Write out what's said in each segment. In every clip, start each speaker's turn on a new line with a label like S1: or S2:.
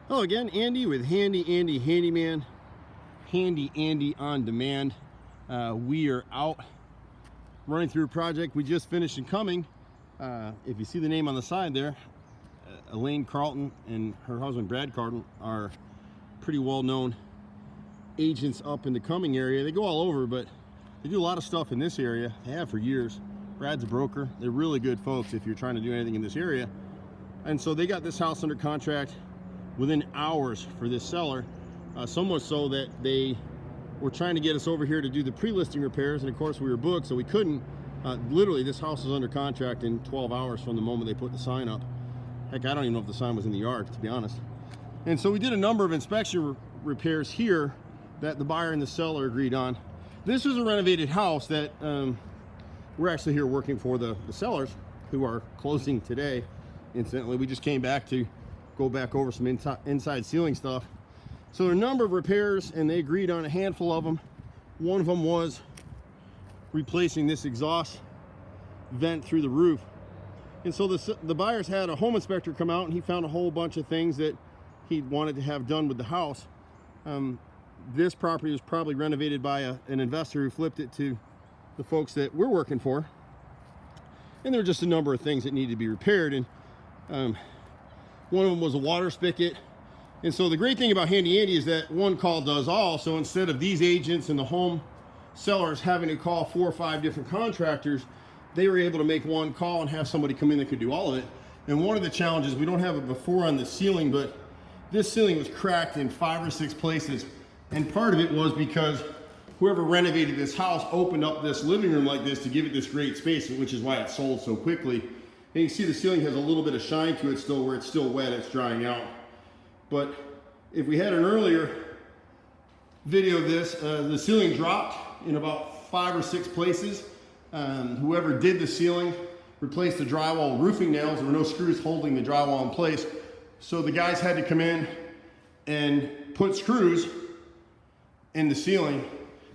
S1: Hello again, Andy with Handy Andy Handyman, Handy Andy on Demand. We are out running through a project we just finished in Cumming. If you see the name on the side there, Elaine Carlton and her husband Brad Carlton are pretty well-known agents up in the Cumming area. They go all over, but they do a lot of stuff in this area. They have for years. Brad's a broker. They're really good folks if you're trying to do anything in this area. And so they got this house under contract within hours for this seller, so much so that they were trying to get us over here to do the pre-listing repairs, and of course we were booked, so we couldn't. Literally, this house was under contract in 12 hours from the moment they put the sign up. Heck, I don't even know if the sign was in the yard, to be honest. And so we did a number of inspection repairs here that the buyer and the seller agreed on. This was a renovated house that we're actually here working for the sellers, who are closing today. Incidentally, we just came back to go back over some inside ceiling stuff. So there are a number of repairs, and they agreed on a handful of them. One of them was replacing this exhaust vent through the roof. And so the buyers had a home inspector come out, and he found a whole bunch of things that he wanted to have done with the house. This property was probably renovated by an investor who flipped it to the folks that we're working for. And there were just a number of things that needed to be repaired. And one of them was a water spigot. And so the great thing about Handy Andy is that one call does all. So instead of these agents and the home sellers having to call 4 or 5 different contractors, they were able to make one call and have somebody come in that could do all of it. And one of the challenges, we don't have it before on the ceiling, but this ceiling was cracked in 5 or 6 places. And part of it was because whoever renovated this house opened up this living room like this to give it this great space, which is why it sold so quickly. And you can see the ceiling has a little bit of shine to it still, where it's still wet, it's drying out. But if we had an earlier video of this, the ceiling dropped in about 5 or 6 places. Whoever did the ceiling replaced the drywall roofing nails. There were no screws holding the drywall in place. So the guys had to come in and put screws in the ceiling.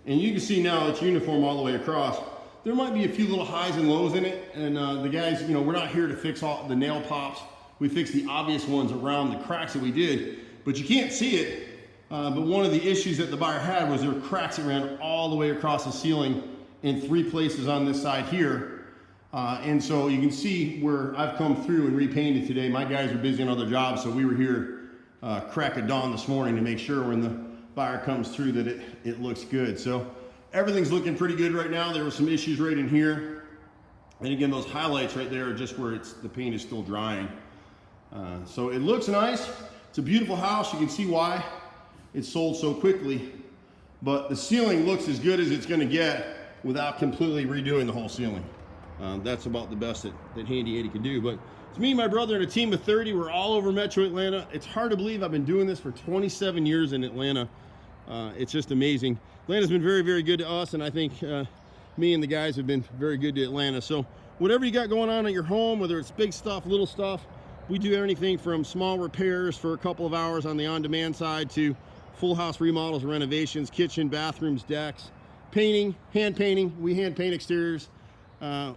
S1: And you can see now it's uniform all the way across. There might be a few little highs and lows in it, and the guys, you know, we're not here to fix all the nail pops. We fixed the obvious ones around the cracks that we did, but you can't see it. But one of the issues that the buyer had was there were cracks that ran all the way across the ceiling in 3 places on this side here. And so you can see where I've come through and repainted today. My guys are busy on other jobs, so we were here crack of dawn this morning to make sure when the buyer comes through that it looks good. So everything's looking pretty good right now. There were some issues right in here. And again, those highlights right there are just where the paint is still drying. So it looks nice. It's a beautiful house. You can see why it sold so quickly. But the ceiling looks as good as it's going to get without completely redoing the whole ceiling. That's about the best that Handy Andy can do. But it's me and my brother and a team of 30. We're all over Metro Atlanta. It's hard to believe I've been doing this for 27 years in Atlanta. It's just amazing. Atlanta's been very, very good to us, and I think me and the guys have been very good to Atlanta. So whatever you got going on at your home, whether it's big stuff, little stuff, we do anything from small repairs for a couple of hours on the on-demand side to full house remodels, renovations, kitchen, bathrooms, decks, painting, hand painting. We hand paint exteriors.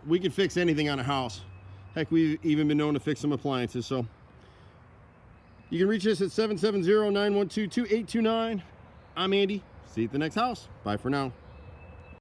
S1: We can fix anything on a house. Heck, we've even been known to fix some appliances. So you can reach us at 770-912-2829. I'm Andy. See you at the next house. Bye for now.